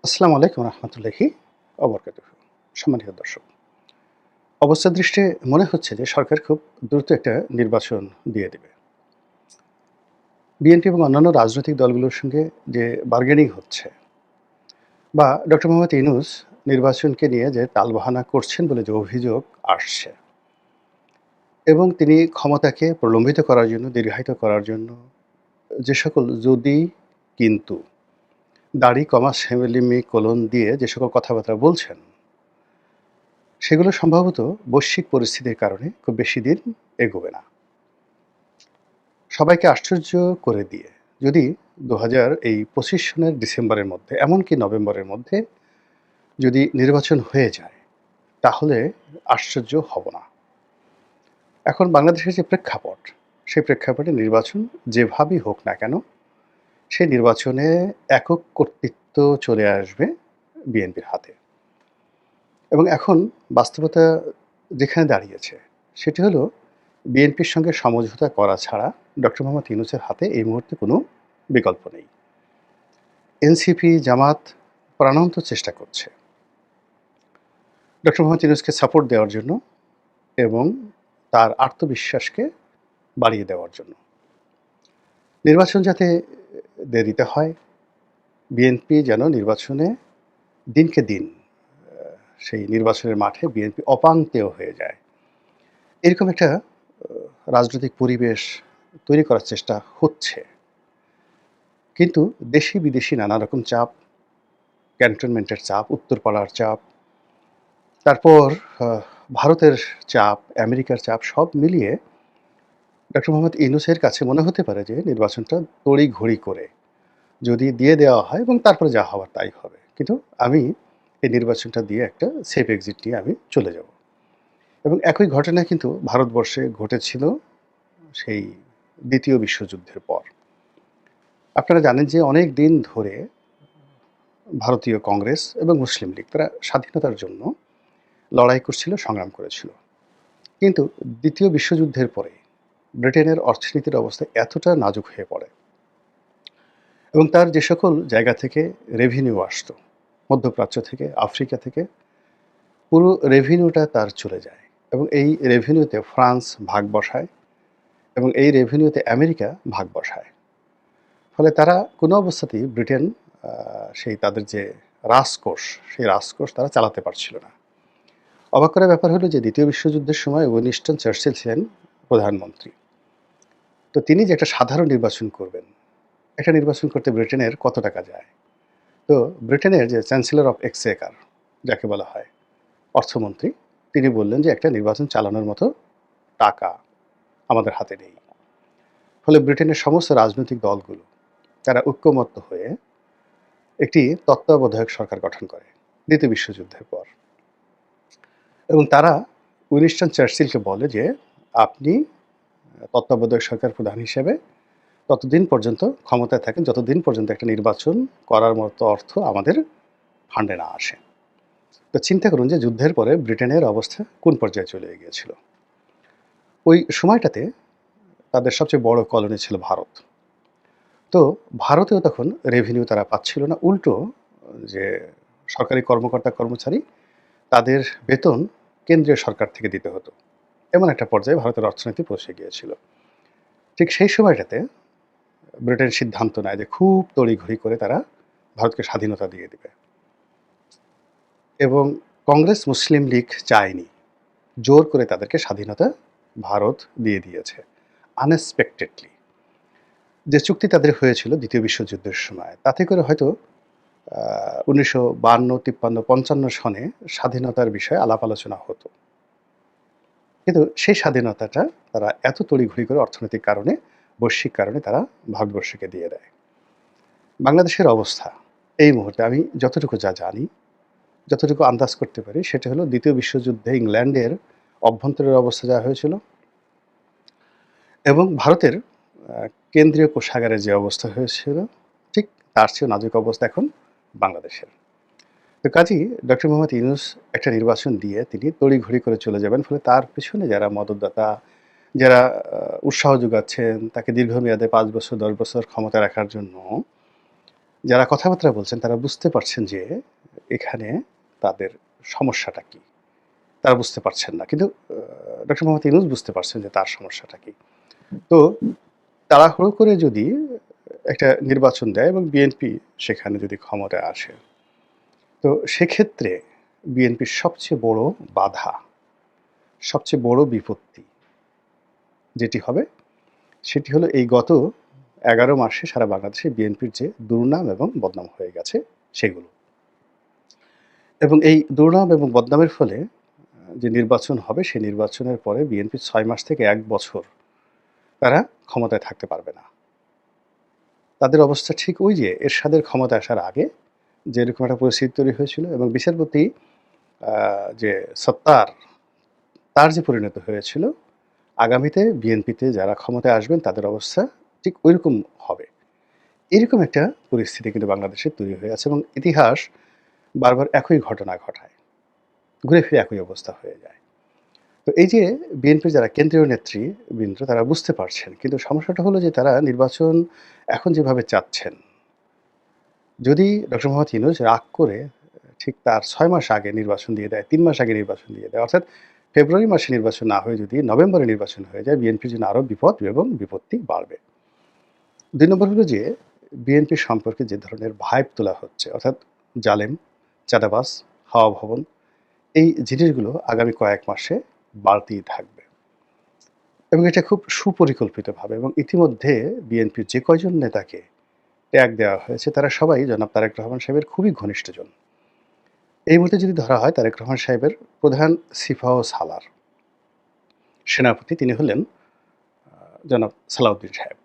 আসসালামু আলাইকুম রহমতুল্লাহি অবরকাতুহু। সম্মানিত দর্শক, অবস্থা দৃষ্টে মনে হচ্ছে যে সরকার খুব দ্রুত একটা নির্বাচন দিয়ে দেবে। বিএনপি এবং অন্যান্য রাজনৈতিক দলগুলোর সঙ্গে যে বার্গেনিং হচ্ছে বা ডক্টর মোহাম্মদ ইউনূস নির্বাচনকে নিয়ে যে টালবাহানা করছেন বলে যে অভিযোগ আসছে এবং তিনি ক্ষমতাকে প্রলম্বিত করার জন্য, দীর্ঘায়িত করার জন্য যে সকল যদি, কিন্তু, দাড়ি, কমা, সেমিলিমিকোলন দিয়ে যে সকল কথাবার্তা বলছেন সেগুলো সম্ভবত বৈশ্বিক পরিস্থিতির কারণে খুব বেশি দিন এগোবে না। সবাইকে আশ্চর্য করে দিয়ে যদি ২০২৫ সনের ডিসেম্বরের মধ্যে, এমনকি নভেম্বরের মধ্যে যদি নির্বাচন হয়ে যায়, তাহলে আশ্চর্য হব না। এখন বাংলাদেশের যে প্রেক্ষাপট, সেই প্রেক্ষাপটে নির্বাচন যেভাবেই হোক না কেন, সেই নির্বাচনে একক কর্তৃত্ব চলে আসবে বিএনপির হাতে। এবং এখন বাস্তবতা যেখানে দাঁড়িয়েছে, সেটি হলো বিএনপির সঙ্গে সমঝোতা করা ছাড়া ডক্টর মোহাম্মদ ইউনূসের হাতে এই মুহূর্তে কোনো বিকল্প নেই। এনসিপি, জামাত প্রাণান্ত চেষ্টা করছে ডক্টর মোহাম্মদ ইউনূসকে সাপোর্ট দেওয়ার জন্য এবং তার আত্মবিশ্বাসকে বাড়িয়ে দেওয়ার জন্য। নির্বাচন যাতে দেরিতে হয়, বিএনপি যেন নির্বাচনে দিনকে দিন সেই নির্বাচনের মাঠে বিএনপি অপাংতেয় হয়ে যায়, এরকম একটা রাজনৈতিক পরিবেশ তৈরি করার চেষ্টা হচ্ছে। কিন্তু দেশি বিদেশি নানা রকম চাপ, ক্যান্টনমেন্টের চাপ, উত্তরপাড়ার চাপ, তারপর ভারতের চাপ, আমেরিকার চাপ সব মিলিয়ে ডক্টর মোহাম্মদ ইউনূসের কাছে মনে হতে পারে যে নির্বাচনটা তড়িঘড়ি করে যদি দিয়ে দেওয়া হয় এবং তারপরে যা হওয়ার তাই হবে। কিন্তু আমি এই নির্বাচনটা দিয়ে একটা সেফ এক্সিট নিয়ে আমি চলে যাব। এবং একই ঘটনা কিন্তু ভারতবর্ষে ঘটেছিল সেই দ্বিতীয় বিশ্বযুদ্ধের পর। আপনারা জানেন যে অনেক দিন ধরে ভারতীয় কংগ্রেস এবং মুসলিম লীগ তারা স্বাধীনতার জন্য লড়াই করছিল, সংগ্রাম করেছিল। কিন্তু দ্বিতীয় বিশ্বযুদ্ধের পরে ব্রিটেনের অর্থনীতির অবস্থা এতটা নাজুক হয়ে পড়ে এবং তার যে সকল জায়গা থেকে রেভিনিউ আসতো, মধ্যপ্রাচ্য থেকে, আফ্রিকা থেকে, পুরো রেভিনিউটা তার চলে যায় এবং এই রেভিনিউতে ফ্রান্স ভাগ বসায় এবং এই রেভিনিউতে আমেরিকা ভাগ বসায়। ফলে তারা কোনো অবস্থাতেই ব্রিটেন সেই তাদের যে রাজকোষ, সেই রাজকোষ তারা চালাতে পারছিল না। অবাক করার ব্যাপার হলো যে দ্বিতীয় বিশ্বযুদ্ধের সময় উইনস্টন চার্চিল ছিলেন প্রধানমন্ত্রী। তো তিনি যে একটা সাধারণ নির্বাচন করবেন, একটা নির্বাচন করতে ব্রিটেনের কত টাকা যায়? তো ব্রিটেনের যে চ্যান্সেলর অফ এক্সচেকার যাকে বলা হয়, অর্থমন্ত্রী, তিনি বললেন যে একটা নির্বাচন চালানোর মতো টাকা আমাদের হাতে নেই। ফলে ব্রিটেনের সমস্ত রাজনৈতিক দলগুলো তারা ঐক্যমত্য হয়ে একটি তত্ত্বাবধায়ক সরকার গঠন করে দ্বিতীয় বিশ্বযুদ্ধের পর এবং তারা উইনস্টন চার্চিলকে বলে যে আপনি তত্ত্বাবধায়ক সরকার প্রধান হিসেবে ততদিন পর্যন্ত ক্ষমতায় থাকেন যতদিন পর্যন্ত একটা নির্বাচন করার মতো অর্থ আমাদের ফান্ডে না আসে। তো চিন্তা করুন যে যুদ্ধের পরে ব্রিটেনের অবস্থা কোন পর্যায়ে চলে গিয়েছিল। ওই সময়টাতে তাদের সবচেয়ে বড় কলোনি ছিল ভারত। তো ভারতেও তখন রেভিনিউ তারা পাচ্ছিল না, উল্টো যে সরকারি কর্মকর্তা কর্মচারী তাদের বেতন কেন্দ্রীয় সরকার থেকে দিতে হতো। এমন একটা পর্যায়ে ভারতের অর্থনীতি পৌঁছে গিয়েছিল। ঠিক সেই সময়টাতে ব্রিটেন সিদ্ধান্ত নেয় যে খুব তড়িঘড়ি করে তারা ভারতকে স্বাধীনতা দিয়ে দিবে এবং কংগ্রেস মুসলিম লীগ চায়নি, জোর করে তাদেরকে স্বাধীনতা ভারত দিয়ে দিয়েছে আনএক্সপেক্টেডলি। যে চুক্তি তাদের হয়েছিল দ্বিতীয় বিশ্বযুদ্ধের সময়, তাতে করে হয়তো 1952, 53, 55 সনে স্বাধীনতার বিষয়ে আলাপ আলোচনা হতো। কিন্তু সেই স্বাধীনতাটা তারা এত তড়িঘড়ি করে অর্থনৈতিক কারণে, বৈশ্বিক কারণে তারা ভারতবর্ষকে দিয়ে দেয়। বাংলাদেশের অবস্থা এই মুহূর্তে আমি যতটুকু যা জানি, যতটুকু আন্দাজ করতে পারি, সেটা হলো দ্বিতীয় বিশ্বযুদ্ধে ইংল্যান্ডের অভ্যন্তরের অবস্থা যা হয়েছিল এবং ভারতের কেন্দ্রীয় কোষাগারের যে অবস্থা হয়েছিল, ঠিক তার চেয়েও নাজুক অবস্থা এখন বাংলাদেশের। তো কাজেই ডক্টর মোহাম্মদ ইউনূস একটা নির্বাচন দিয়ে তিনি তড়িঘড়ি করে চলে যাবেন। ফলে তার পেছনে যারা মদতদাতা, যারা উৎসাহ যোগাচ্ছেন তাকে দীর্ঘমেয়াদে ৫ বছর ১০ বছর ক্ষমতায় রাখার জন্য, যারা কথাবার্তা বলছেন তারা বুঝতে পারছেন যে এখানে তাদের সমস্যাটা কী। তারা বুঝতে পারছেন না। কিন্তু ডক্টর মোহাম্মদ ইউনূস বুঝতে পারছেন যে তার সমস্যাটা কী। তো তাড়াহুড়ো করে যদি একটা নির্বাচন দেয় এবং বিএনপি সেখানে যদি ক্ষমতায় আসে, তো সেক্ষেত্রে বিএনপির সবচেয়ে বড় বাধা, সবচেয়ে বড় বিপত্তি যেটি হবে, সেটি হলো এই গত ১১ মাসে সারা বাংলাদেশে বিএনপির যে দুর্নাম এবং বদনাম হয়ে গেছে সেগুলো। এবং এই দুর্নাম এবং বদনামের ফলে যে নির্বাচন হবে, সেই নির্বাচনের পরে বিএনপি ৬ মাস থেকে ১ বছর তারা ক্ষমতায় থাকতে পারবে না। তাদের অবস্থা ঠিক ওই যে এরশাদের ক্ষমতায় আসার আগে যেরকম একটা পরিস্থিতি তৈরি হয়েছিল এবং বিচারপতি যে সত্তার, তার যে পরিণত হয়েছিল, আগামীতে বিএনপিতে যারা ক্ষমতায় আসবেন তাদের অবস্থা ঠিক ঐরকম হবে। এরকম একটা পরিস্থিতি কিন্তু বাংলাদেশে তৈরি হয়ে আছে এবং ইতিহাস বারবার একই ঘটনা ঘটায়। ঘুরে ফিরে একই অবস্থা হয়ে যায়। তো এই যে বিএনপির যারা কেন্দ্রীয় নেতৃবৃন্দ তারা বুঝতে পারছেন। কিন্তু সমস্যাটা হলো যে তারা নির্বাচন এখন যেভাবে চাচ্ছেন, যদি ডক্টর মোহাম্মদ ইউনূস রাগ করে ঠিক তার ৬ মাস আগে নির্বাচন দিয়ে দেয়, ৩ মাস আগে নির্বাচন দিয়ে দেয়, অর্থাৎ ফেব্রুয়ারি মাসে নির্বাচন না হয়ে যদি নভেম্বরে নির্বাচন হয়ে যায়, বিএনপির জন্য আরও বিপদ এবং বিপত্তি বাড়বে। ২ নম্বর হলো যে বিএনপি সম্পর্কে যে ধরনের ভাইব তোলা হচ্ছে, অর্থাৎ জালেম, চাঁদাবাজ, হাওয়া ভবন, এই জিনিসগুলো আগামী কয়েক মাসে বাড়তেই থাকবে এবং এটা খুব সুপরিকল্পিতভাবে। এবং ইতিমধ্যে বিএনপির যে কয়জন নেতাকে ট্যাগ দেওয়া হয়েছে তারা সবাই জনাব তারেক রহমান সাহেবের খুবই ঘনিষ্ঠজন। এই মুহূর্তে যদি ধরা হয় তারেক রহমান সাহেবের প্রধান সিপাহ সালার সেনাপতি তিনি হলেন জনাব সালাউদ্দিন সাহেব।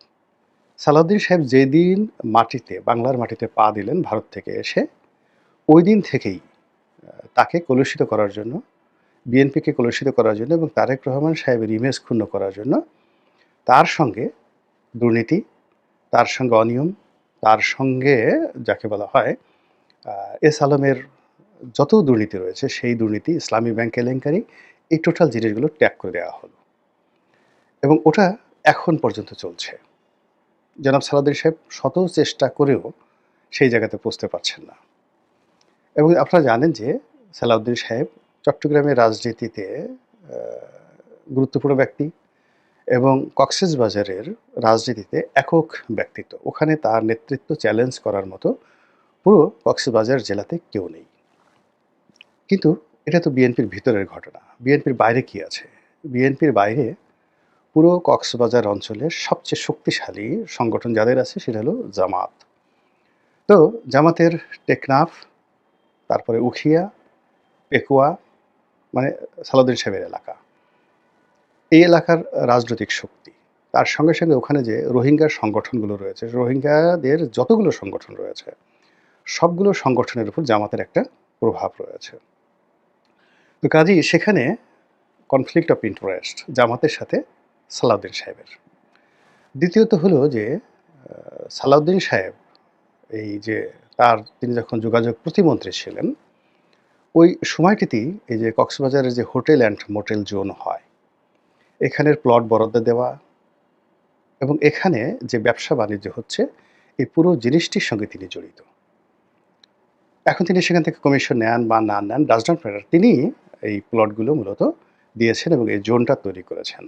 সালাউদ্দিন সাহেব যেদিন মাটিতে, বাংলার মাটিতে পা দিলেন ভারত থেকে এসে, ওই দিন থেকেই তাকে কলুষিত করার জন্য, বিএনপিকে কলুষিত করার জন্য এবং তারেক রহমান সাহেবের ইমেজ ক্ষুণ্ণ করার জন্য তার সঙ্গে দুর্নীতি, তার সঙ্গে অনিয়ম, তার সঙ্গে যাকে বলা হয় এস আলমের যত দুর্নীতি রয়েছে সেই দুর্নীতি, ইসলামী ব্যাংক কেলেঙ্কারি, এই টোটাল জিনিসগুলো ট্যাগ করে দেওয়া হলো এবং ওটা এখন পর্যন্ত চলছে। জনাব সালাউদ্দিন সাহেব শত চেষ্টা করেও সেই জায়গাতে পৌঁছতে পারছেন না। এবং আপনারা জানেন যে সালাউদ্দিন সাহেব চট্টগ্রামের রাজনীতিতে গুরুত্বপূর্ণ ব্যক্তি এবং কক্সবাজারের রাজনীতিতে একক ব্যক্তিত্ব। ওখানে তার নেতৃত্ব চ্যালেঞ্জ করার মতো পুরো কক্সবাজার জেলাতে কেউ নেই। কিন্তু এটা তো বিএনপির ভিতরের ঘটনা। বিএনপির বাইরে কি আছে? বিএনপির বাইরে পুরো কক্সবাজার অঞ্চলের সবচেয়ে শক্তিশালী সংগঠন যাদের আছে সেটা হলো জামাত। তো জামাতের টেকনাফ, তারপরে উখিয়া, পেকুয়া, মানে সালাউদ্দিন সাহেবের এলাকা। এই এলাকার রাজনৈতিক শক্তি। তার সঙ্গে, সঙ্গে ওখানে যে রোহিঙ্গার সংগঠনগুলো রয়েছে, রোহিঙ্গাদের যতগুলো সংগঠন রয়েছে, সবগুলো সংগঠনের উপর জামাতের একটা প্রভাব রয়েছে। তো কাজেই সেখানে কনফ্লিক্ট অফ ইন্টারেস্ট জামাতের সাথে সালাউদ্দিন সাহেবের। দ্বিতীয়ত হলো যে সালাউদ্দিন সাহেব এই যে তিনি যখন যোগাযোগ প্রতিমন্ত্রী ছিলেন, ওই সময়টিতেই এই যে কক্সবাজারের যে হোটেল অ্যান্ড মোটেল জোন হয়, এখানের প্লট বরাদ্দ দেওয়া এবং এখানে যে ব্যবসা বাণিজ্য হচ্ছে, এই পুরো জিনিসটির সঙ্গে তিনি জড়িত। এখন তিনি সেখান থেকে কমিশন নেন বা না নেন, ডাজ নট ম্যাটার। তিনি এই প্লটগুলো মূলত দিয়েছেন এবং এই জোনটা তৈরি করেছেন।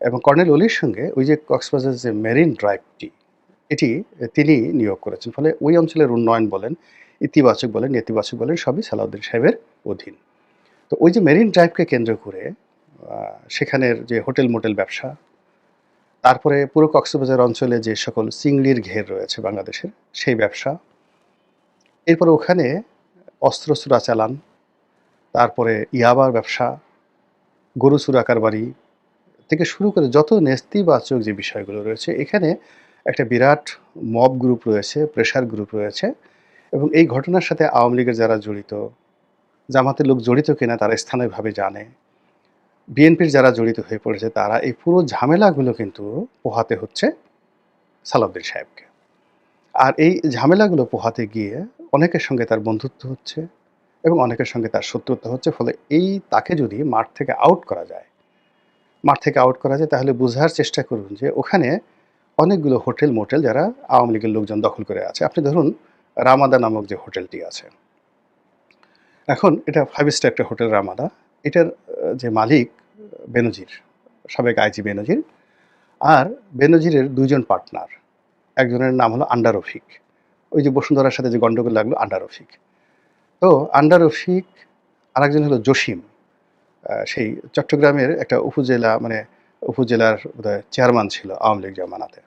এবং কর্নেল অলির সঙ্গে ওই যে কক্সবাজার যে মেরিন ড্রাইভটি, এটি তিনি নিয়োগ করেছেন। ফলে ওই অঞ্চলের উন্নয়ন বলেন, ইতিবাচক বলেন, নেতিবাচক বলেন, সবই সালাউদ্দিন সাহেবের অধীন। তো ওই যে মেরিন ড্রাইভকে কেন্দ্র করে সেখানের যে হোটেল মোটেল ব্যবসা, তারপরে পুরো কক্সবাজার অঞ্চলে যে সকল চিংড়ির ঘের রয়েছে বাংলাদেশের, সেই ব্যবসা, এরপরে ওখানে অস্ত্র চোরাচালান, তারপরে ইয়াবার ব্যবসা, গরু চুরা কারবারি থেকে শুরু করে যত নেতিবাচক যে বিষয়গুলো রয়েছে, এখানে একটা বিরাট মব গ্রুপ রয়েছে, প্রেশার গ্রুপ রয়েছে এবং এই ঘটনার সাথে আওয়ামী লীগের যারা জড়িত, জামাতের লোক জড়িত কিনা তারা স্থানীয়ভাবে জানে, বিএনপির যারা জড়িত হয়ে পড়েছে তারা, এই পুরো ঝামেলাগুলো কিন্তু পোহাতে হচ্ছে সালাউদ্দিন সাহেবকে। আর এই ঝামেলাগুলো পোহাতে গিয়ে অনেকের সঙ্গে তার বন্ধুত্ব হচ্ছে এবং অনেকের সঙ্গে তার শত্রুতা হচ্ছে। ফলে তাকে যদি মাঠ থেকে আউট করা যায় তাহলে বোঝার চেষ্টা করুন যে ওখানে অনেকগুলো হোটেল মোটেল যারা আওয়ামী লীগের লোকজন দখল করে আছে। আপনি ধরুন রামাদা নামক যে হোটেলটি আছে, এখন এটা 5 স্টার একটা হোটেল রামাদা। এটার যে মালিক বেনজির, সাবেক আইজি বেনজির, আর বেনজিরের ২ জন পার্টনার। একজনের নাম হলো আন্ডা রফিক। ওই যে বসুন্ধরার সাথে যে গন্ডগোল লাগলো, আন্ডা রফিক। তো আন্ডা রফিক, আরেকজন হলো জসিম। সেই চট্টগ্রামের একটা উপজেলার বোধহয় চেয়ারম্যান ছিল আওয়ামী লীগ জমানাতে।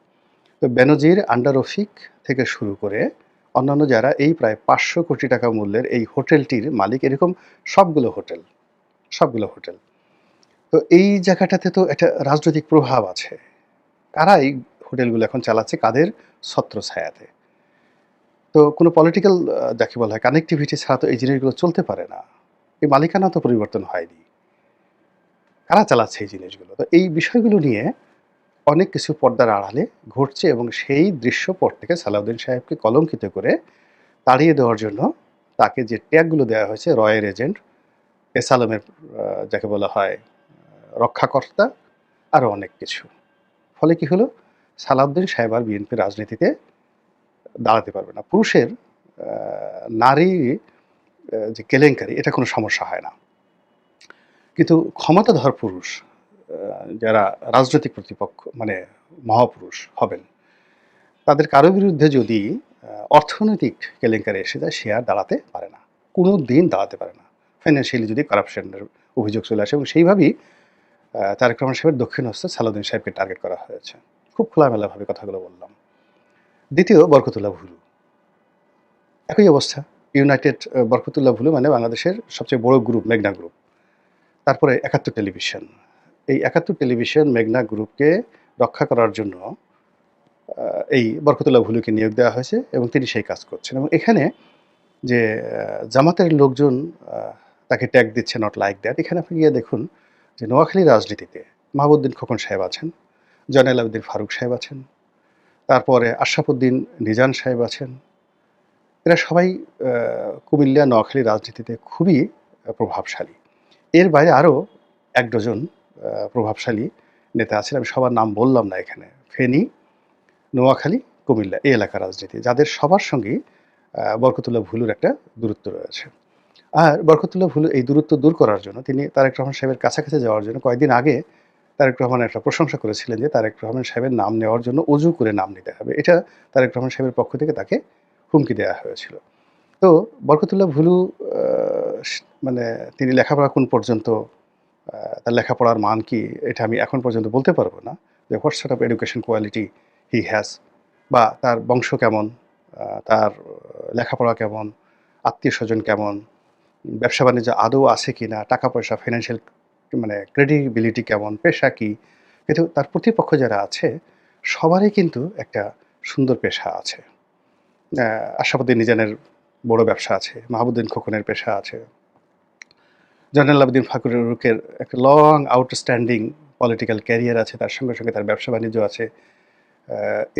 তো বেনজির, আন্ডা রফিক থেকে শুরু করে অন্যান্য যারা এই প্রায় ৫০০ কোটি টাকা মূল্যের এই হোটেলটির মালিক, এরকম সবগুলো হোটেল। তো এই জায়গাটাতে তো একটা রাজনৈতিক প্রভাব আছে। কারা এই হোটেলগুলো এখন চালাচ্ছে, কাদের ছত্রছায়াতে? তো কোনো পলিটিক্যাল যাকে বলা হয় কানেক্টিভিটি ছাড়া তো এই জিনিসগুলো চলতে পারে না। এই মালিকানা তো পরিবর্তন হয়নি। কারা চালাচ্ছে এই জিনিসগুলো? তো এই বিষয়গুলো নিয়ে অনেক কিছু পর্দার আড়ালে ঘটছে এবং সেই দৃশ্যপট থেকে সালাউদ্দিন সাহেবকে কলঙ্কিত করে তাড়িয়ে দেওয়ার জন্য তাকে যে ট্যাগগুলো দেওয়া হয়েছে, রয়ের এজেন্ট, এস আলমের যাকে বলা হয় রক্ষাকর্তা, আরও অনেক কিছু। ফলে কি হলো, সালাউদ্দিন সাহেব আর বিএনপি রাজনীতিতে দাঁড়াতে পারবে না। পুরুষের নারী যে কেলেঙ্কারি, এটা কোনো সমস্যা হয় না, কিন্তু ক্ষমতাধর পুরুষ যারা রাজনৈতিক প্রতিপক্ষ মানে মহাপুরুষ হবেন, তাদের কারো বিরুদ্ধে যদি অর্থনৈতিক কেলেঙ্কারি এসে যায়, সে আর দাঁড়াতে পারে না, কোনো দিন দাঁড়াতে পারে না। ফাইন্যান্সিয়ালি যদি কারাপশনের অভিযোগ চলে আসে, এবং সেইভাবেই তারেক রহমান সাহেবের দক্ষিণ হস্তে সালাউদ্দিন সাহেবকে টার্গেট করা হয়েছে। খুব খোলামেলাভাবে কথাগুলো বললাম। দ্বিতীয়, বরকতুল্লাহ ভুলু, একই অবস্থা। ইউনাইটেড বরকতুল্লাহ ভুলু মানে বাংলাদেশের সবচেয়ে বড় গ্রুপ, মেঘনা গ্রুপ। তারপরে ৭১ টেলিভিশন। এই ৭১ টেলিভিশন, মেঘনা গ্রুপকে রক্ষা করার জন্য এই বরকতুল্লাহ ভুলুকে নিয়োগ দেওয়া হয়েছে এবং তিনি সেই কাজ করছেন। এবং এখানে যে জামাতের লোকজন তাকে ট্যাগ দিচ্ছে নট লাইক দ্যাট, এখানে আপনি গিয়ে দেখুন যে নোয়াখালী রাজনীতিতে মাহবুবউদ্দিন খোকন সাহেব আছেন, জয়নাল আবেদীন ফারুক সাহেব আছেন, তারপরে আশরাফুদ্দিন নিজান সাহেব আছেন। এরা সবাই কুমিল্লা নোয়াখালী রাজনীতিতে খুবই প্রভাবশালী। এর বাইরে আরও ১ ডজন প্রভাবশালী নেতা আছেন, আমি সবার নাম বললাম না এখানে। ফেনী, নোয়াখালী, কুমিল্লা এই এলাকার রাজনীতি, যাদের সবার সঙ্গেই বরকতুল্লাহ ভুলুর একটা দূরত্ব রয়েছে। আর বরকতুল্লাহ ভুলু এই দূরত্ব দূর করার জন্য তিনি তারেক রহমান সাহেবের কাছাকাছি যাওয়ার জন্য কয়েকদিন আগে তারেক রহমান একটা প্রশংসা করেছিলেন যে তারেক রহমান সাহেবের নাম নেওয়ার জন্য অজু করে নাম নিতে হবে। এটা তারেক রহমান সাহেবের পক্ষ থেকে তাকে হুমকি দেওয়া হয়েছিল। তো বরকতুল্লাহ ভুলু মানে তিনি লেখাপড়া কোন পর্যন্ত, তার লেখাপড়ার মান কি, এটা আমি এখন পর্যন্ত বলতে পারবো না যে what sort of education quality he has, বা তার বংশ কেমন, তার লেখাপড়া কেমন, আত্মীয়-স্বজন কেমন, ব্যবসা বাণিজ্য আদৌ আছে কিনা, টাকা পয়সা, ফাইন্যান্সিয়াল মানে ক্রেডিবিলিটি কেমন, পেশা কি। কিন্তু তার প্রতিপক্ষ যারা আছে সবারই কিন্তু একটা সুন্দর পেশা আছে। আশরাফুদ্দিন নিজানের বড় ব্যবসা আছে, মাহবুবউদ্দিন খোকনের পেশা আছে, জয়নাল আবেদীন ফারুকের একটা লং আউটস্ট্যান্ডিং পলিটিক্যাল ক্যারিয়ার আছে, তার সঙ্গে সঙ্গে তার ব্যবসা বাণিজ্য আছে।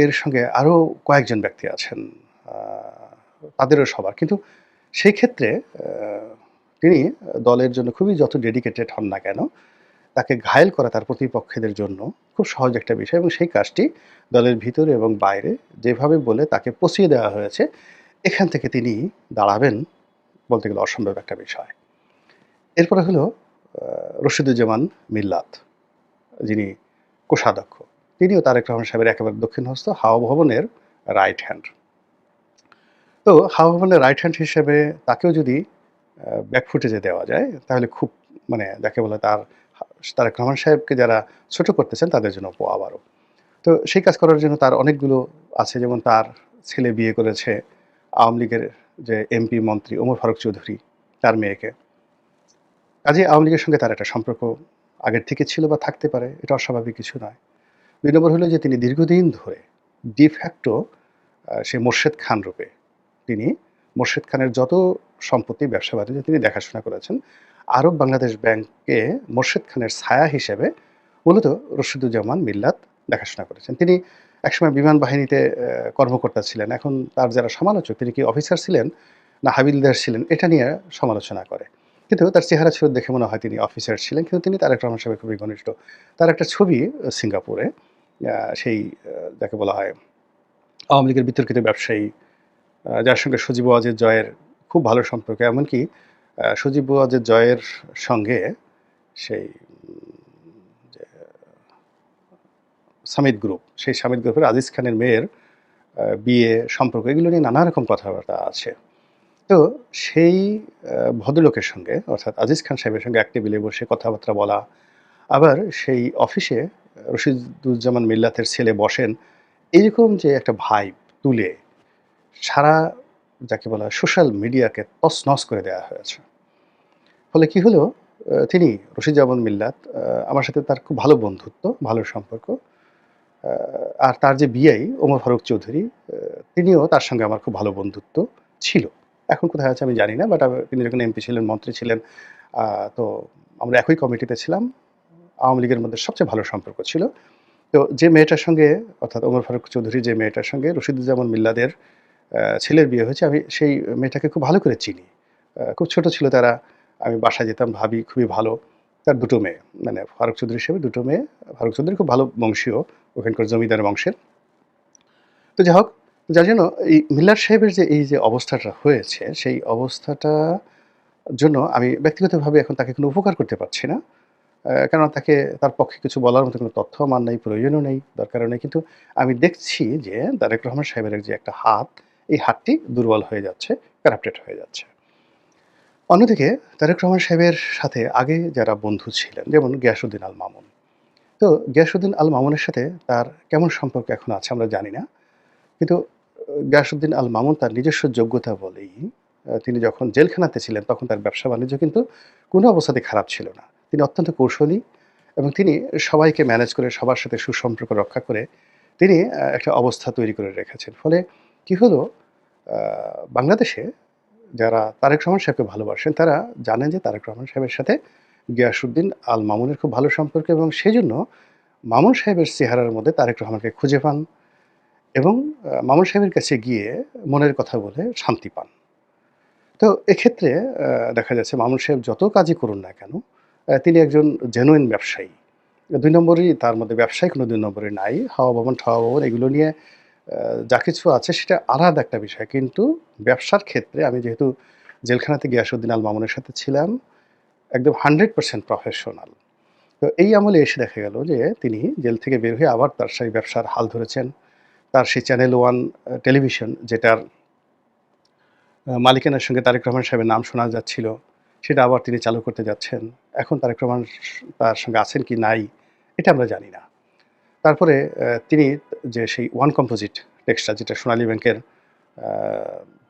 এর সঙ্গে আরও কয়েকজন ব্যক্তি আছেন, তাদেরও সবার। কিন্তু সেই ক্ষেত্রে তিনি দলের জন্য খুবই যত ডেডিকেটেড হন না কেন, তাকে ঘায়েল করা তার প্রতিপক্ষদের জন্য খুব সহজ একটা বিষয়, এবং সেই কাজটি দলের ভিতরে এবং বাইরে যেভাবে বলে তাকে পচিয়ে দেওয়া হয়েছে, এখান থেকে তিনি দাঁড়াবেন বলতে গেলে অসম্ভব একটা বিষয়। এরপরে হলো রশিদুজ্জামান মিল্লাত, যিনি কোষাধ্যক্ষ। তিনিও তারেক রহমান সাহেবের একেবারে দক্ষিণহস্ত, হাওয়া ভবনের রাইট হ্যান্ড। তো হাওয়া ভবনের রাইট হ্যান্ড হিসেবে তাকেও যদি ব্যাক ফুটেজে দেওয়া যায়, তাহলে খুব মানে যাকে বলে তারেক রহমান সাহেবকে যারা ছোট করতেছেন তাদের জন্য আবারও। তো সেই কাজ করার জন্য তার অনেকগুলো আছে, যেমন তার ছেলে বিয়ে করেছে আওয়ামী লীগের যে এমপি মন্ত্রী ওমর ফারুক চৌধুরী, তার মেয়েকে। কাজেই আওয়ামী লীগের সঙ্গে তার একটা সম্পর্ক আগের থেকে ছিল বা থাকতে পারে, এটা অস্বাভাবিক কিছু নয়। ২ নম্বর হলো যে তিনি দীর্ঘদিন ধরে ডিফ্যাক্টো সে মোর্শেদ খান রূপে তিনি মোর্শেদ খানের যত সম্পত্তি, ব্যবসা বাণিজ্য তিনি দেখাশোনা করেছেন। আরব বাংলাদেশ ব্যাংকে মোর্শেদ খানের ছায়া হিসেবে মূলত রশিদুজ্জামান মিল্লাত দেখাশোনা করেছেন। তিনি একসময় বিমান বাহিনীতে কর্মকর্তা ছিলেন। এখন তার যারা সমালোচক, তিনি কি অফিসার ছিলেন না হাবিলদার ছিলেন, এটা নিয়ে সমালোচনা করে। কিন্তু তার চেহারা ছিল দেখে মনে হয় তিনি অফিসার ছিলেন, কিন্তু তিনি তারেক রহমান সাহেবের খুবই ঘনিষ্ঠ। তার একটা ছবি সিঙ্গাপুরে সেই যাকে বলা হয় আওয়ামী লীগের বিতর্কিত ব্যবসায়ী, যার সঙ্গে সজীব ওয়াজেদ জয়ের খুব ভালো সম্পর্ক। এমনকি সজীব ওয়াজেদ জয়ের সঙ্গে সেই যে সামিট গ্রুপ, সেই সামিট গ্রুপের আজিজ খানের মেয়ের বিয়ে সম্পর্ক, এগুলো নিয়ে নানা রকম কথাবার্তা আছে। তো সেই ভদ্রলোকের সঙ্গে অর্থাৎ আজিজ খান সাহেবের সঙ্গে এক টেবিলে বসে কথাবার্তা বলা, আবার সেই অফিসে রশিদুজ্জামান মিল্লাতের ছেলে বসেন, এইরকম যে একটা ভাইব তুলে সারা যাকে বলা হয় সোশ্যাল মিডিয়াকে তছনছ করে দেওয়া হয়েছে। ফলে কি হলো, তিনি রশিদুজ্জামান মিল্লাত, আমার সাথে তার খুব ভালো বন্ধুত্ব, ভালো সম্পর্ক। আ আর তার যে বিআই ওমর ফারুক চৌধুরী, তিনিও তার সঙ্গে আমার খুব ভালো বন্ধুত্ব ছিল। এখন কোথায় আছে আমি জানি না। বাট তিনি যখন এমপি ছিলেন, মন্ত্রী ছিলেন, আ তো আমরা একই কমিটিতে ছিলাম। আওয়ামী লীগের মধ্যে সবচেয়ে ভালো সম্পর্ক ছিল। তো যে মেয়েটার সঙ্গে অর্থাৎ ওমর ফারুক চৌধুরী যে মেয়েটার সঙ্গে রশিদুজ্জামান মিল্লাদের ছেলের বিয়ে হয়েছে, আমি সেই মেয়েটাকে খুব ভালো করে চিনি। খুব ছোট ছিল তারা। আমি বাসায় যেতাম, ভাবি খুবই ভালো। তার ২ টো মেয়ে। মানে ফারুক চৌধুরী হিসেবে ২ টো মেয়ে। ফারুক চৌধুরী খুব ভালো বংশীয়, ওখানকার জমিদার বংশের। তো যাই হোক, যার জন্য এই মিল্লাত সাহেবের যে এই যে অবস্থাটা হয়েছে, সেই অবস্থাটা জন্য আমি ব্যক্তিগতভাবে এখন তাকে কোনো উপকার করতে পারছি না। কেননা তার পক্ষে কিছু বলার মতো কোনো তথ্য আমার নেই, প্রয়োজনও নেই, দরকারও নেই। কিন্তু আমি দেখছি যে তারেক রহমান সাহেবের যে একটা হাত, এই হাতটি দুর্বল হয়ে যাচ্ছে, কারাপ্টেড হয়ে যাচ্ছে। অন্যদিকে তারেক রহমান সাহেবের সাথে আগে যারা বন্ধু ছিলেন, যেমন গিয়াসউদ্দিন আল মামুন। তো গিয়াসউদ্দিন আল মামুনের সাথে তার কেমন সম্পর্ক এখন আছে আমরা জানি না। কিন্তু গিয়াসউদ্দিন আল মামুন তার নিজস্ব যোগ্যতা বলেই তিনি যখন জেলখানাতে ছিলেন তখন তার ব্যবসা-বাণিজ্য কিন্তু কোনো অবস্থাতেই খারাপ ছিল না। তিনি অত্যন্ত কৌশলী এবং তিনি সবাইকে ম্যানেজ করে সবার সাথে সুসম্পর্ক রক্ষা করে তিনি একটা অবস্থা তৈরি করে রেখেছেন। ফলে কি হলো, আ বাংলাদেশে যারা তারেক রহমান সাহেবকে ভালোবাসেন তারা জানেন যে তারেক রহমান সাহেবের সাথে গিয়াসউদ্দিন আল মামুনের খুব ভালো সম্পর্ক এবং সেজন্য মামুন সাহেবের চেহারার মধ্যে তারেক রহমানকে খুঁজে পান এবং মামুন সাহেবের কাছে গিয়ে মনের কথা বলে শান্তি পান। তো এক্ষেত্রে দেখা যাচ্ছে মামুন সাহেব যত কাজই করুন না কেন, তিনি একজন জেনুইন ব্যবসায়ী। ২ নম্বরই তার মধ্যে, ব্যবসায় কোনো ২ নম্বরই নাই। হাওয়া ভবন, ঠাওয়া ভবন এগুলো নিয়ে যা কিছু আছে সেটা আলাদা একটা বিষয়। কিন্তু ব্যবসার ক্ষেত্রে আমি যেহেতু জেলখানাতে গিয়াসউদ্দিন আল মামুনের সাথে ছিলাম, একদম 100% প্রফেশনাল। তো এই আমলে এসে দেখা গেল যে তিনি জেল থেকে বের হয়ে আবার তার সেই ব্যবসার হাল ধরেছেন। তার সেই চ্যানেল ওয়ান টেলিভিশন যেটার মালিকানার সঙ্গে তারেক রহমান সাহেবের নাম শোনা যাচ্ছিল, সেটা আবার তিনি চালু করতে যাচ্ছেন। এখন তারেক রহমান তার সঙ্গে আছেন কি নাই, এটা আমরা জানি না। তারপরে তিনি যে সেই ওয়ান কম্পোজিট টেক্সটাইল যেটা সোনালী ব্যাংকের আ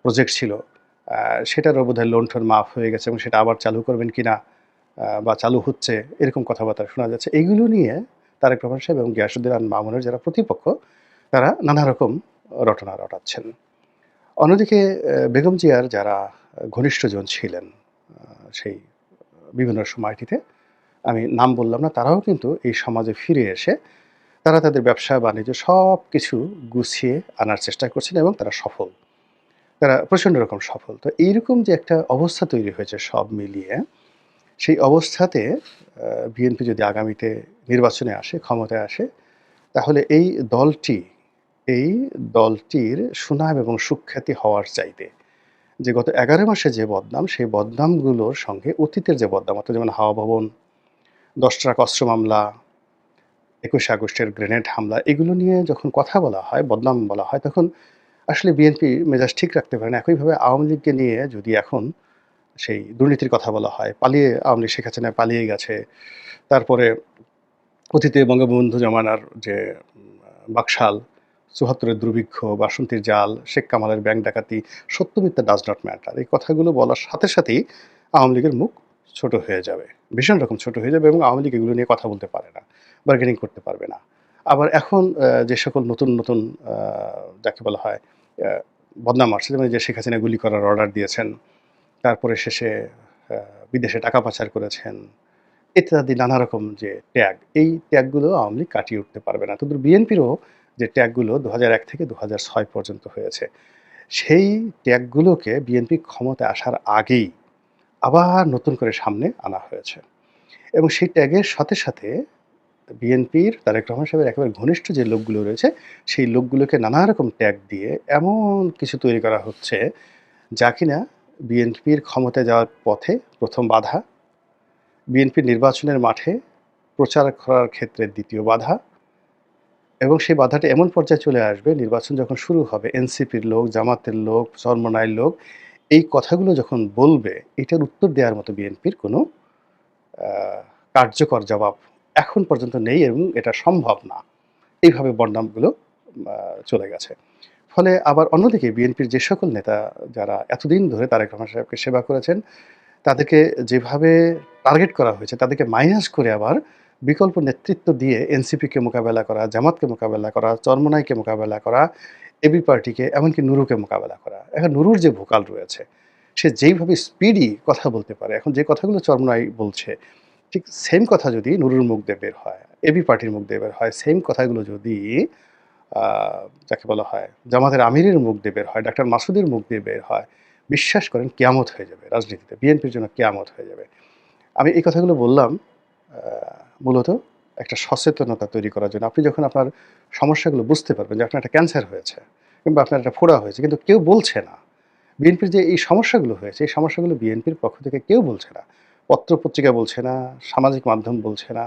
প্রজেক্ট ছিল, আ সেটারও বোধহয় লোন-টোন মাফ হয়ে গেছে এবং সেটা আবার চালু করবেন কিনা বা চালু হচ্ছে, এরকম কথাবার্তা শোনা যাচ্ছে। এইগুলো নিয়ে তারেক রহমান সাহেব এবং গিয়াসউদ্দিন আল মামুনের যারা প্রতিপক্ষ, তারা নানা রকম রটনা রটাচ্ছেন। অন্যদিকে বেগম জিয়ার যারা ঘনিষ্ঠজন ছিলেন সেই বিভিন্ন সময়টিতে, আমি নাম বললাম না, তারাও কিন্তু এই সমাজে ফিরে এসে তারা তাদের ব্যবসা-বাণিজ্য সবকিছু গুছিয়ে আনার চেষ্টা করছেন এবং তারা সফল। তারা প্রচণ্ড রকম সফল। তো এইরকম যে একটা অবস্থা তৈরি হয়েছে সব মিলিয়ে, সেই অবস্থাতে বিএনপি যদি আগামীতে নির্বাচনে আসে, ক্ষমতায় আসে, তাহলে এই দলটির সুনাম এবং সুখ্যাতি হওয়ার চাইতে যে গত ১১ মাসে যে বদনাম, সেই বদনামগুলোর সঙ্গে অতীতের যে বদনাম, অর্থাৎ যেমন হাওয়া ভবন, ১০ ট্রাক অস্ত্র মামলা, ২১শে আগস্টের গ্রেনেড হামলা, এগুলো নিয়ে যখন কথা বলা হয়, বদনাম বলা হয়, তখন আসলে বিএনপি মেজাজ ঠিক রাখতে পারে না। একইভাবে আওয়ামী লীগকে নিয়ে যদি এখন সেই দুর্নীতির কথা বলা হয়, আওয়ামী লীগ শেখ হাসিনা পালিয়ে গেছে। তারপরে অতীতে বঙ্গবন্ধু জমানার যে বাকশাল, ৭৪ এর দুর্ভিক্ষ, বাসন্তীর জাল, শেখ কামালের ব্যাংক ডাকাতি, সত্য মিথ্যা ডাজ নট ম্যাটার। এই কথাগুলো বলার সাথে সাথেই আওয়ামী লীগের মুখ ছোট হয়ে যাবে। ভীষণ রকম ছোট হয়ে যাবে এবং আওয়ামী লীগ এগুলো নিয়ে কথা বলতে পারে না, বার্গেনিং করতে পারবে না। আবার এখন যে সকল নতুন আ যাকে বলা হয় আ বদনাম আসছে, যেমন এই যে শেখ হাসিনা গুলি করার অর্ডার দিয়েছেন, তারপরে শেষে আ বিদেশে টাকা পাচার করেছেন, ইত্যাদি নানা রকম যে ট্যাগ, এই ট্যাগগুলো আওয়ামী লীগ কাটিয়ে উঠতে পারবে না। তদ্রুপ বিএনপিরও যে ট্যাগগুলো ২০০১ থেকে ২০০৬ পর্যন্ত হয়েছে, সেই ট্যাগগুলোকে বিএনপি ক্ষমতায় আসার আগেই আবার নতুন করে সামনে আনা হয়েছে। এবং সেই ট্যাগের সাথে বিএনপির তারেক রহমান সাহেবের একেবারে ঘনিষ্ঠ যে লোকগুলো রয়েছে, সেই লোকগুলোকে নানা রকম ট্যাগ দিয়ে এমন কিছু তৈরি করা হচ্ছে, যা কিনা বিএনপির ক্ষমতায় যাওয়ার পথে ১ম বাধা, বিএনপির নির্বাচনের মাঠে প্রচার করার ক্ষেত্রে ২য় বাধা এবং সেই বাধাটা এমন পর্যায়ে চলে আসবে, নির্বাচন যখন শুরু হবে এনসিপির লোক, জামাতের লোক, চরমোনাইর লোক এই কথাগুলো যখন বলবে, এটার উত্তর দেওয়ার মতো বিএনপির কোনো আ কার্যকর জবাব এখন পর্যন্ত নেই এবং এটা সম্ভব না। এইভাবে বদনামগুলো আ চলে গেছে। ফলে আবার অন্যদিকে বিএনপির যে সকল নেতা যারা এতদিন ধরে তারেক রহমান সাহেবকে সেবা করেছেন, তাদেরকে যেভাবে টার্গেট করা হয়েছে, তাদেরকে মাইনাস করে আবার বিকল্প নেতৃত্ব দিয়ে এনসিপিকে মোকাবেলা করা, জামাতকে মোকাবেলা করা, চরমোনাইকে মোকাবেলা করা, এবি পার্টিকে এমনকি নুরুকে মোকাবেলা করা। এখন নুরুর যে ভোকাল রয়েছে, সে যেইভাবে স্পিডি কথা বলতে পারে, এখন যে কথাগুলো চরমোনাই বলছে, ঠিক সেম কথা যদি নুরুর মুখ দিয়ে বের হয়, এবি পার্টির মুখ দিয়ে বের হয়, সেম কথাগুলো যদি আ যাকে বলা হয় জামাতের আমিরের মুখ দিয়ে বের হয়, ডাক্তার মাসুদের মুখ দিয়ে বের হয়, বিশ্বাস করেন কিয়ামত হয়ে যাবে রাজনীতিতে। বিএনপির জন্য কিয়ামত হয়ে যাবে। আমি এই কথাগুলো বললাম আ মূলত একটা সচেতনতা তৈরি করার জন্য। আপনি যখন আপনার সমস্যাগুলো বুঝতে পারবেন যে আপনার একটা ক্যান্সার হয়েছে কিংবা আপনার একটা ফোড়া হয়েছে কিন্তু কেউ বলছে না। বিএনপির যে এই সমস্যাগুলো হয়েছে, এই সমস্যাগুলো বিএনপির পক্ষ থেকে কেউ বলছে না। পত্র-পত্রিকা বলছে না, সামাজিক মাধ্যম বলছে না।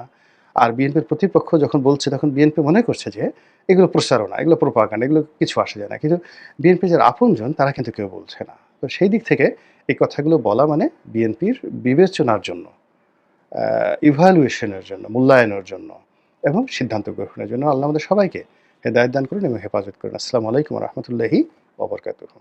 আর বিএনপির প্রতিপক্ষ যখন বলছে তখন বিএনপি মনে করছে যে এগুলো প্রচারণা, এগুলো প্রোপাগান্ডা, এগুলো কিছু আসে যায় না। কিন্তু বিএনপির যারা আপনজন তারা কিন্তু কেউ বলছে না। তো সেই দিক থেকে এই কথাগুলো বলা মানে বিএনপির বিবেচনার জন্য, ইভ্যালুয়েশন এর জন্য, মূল্যায়নের জন্য এবং সিদ্ধান্ত গ্রহণের জন্য আল্লাহ আমাদের সবাইকে হেদায়েত দান করুন এবং হেফাজত করুন। আসসালামু আলাইকুম ওয়া রাহমাতুল্লাহি ওয়া বারাকাতুহু।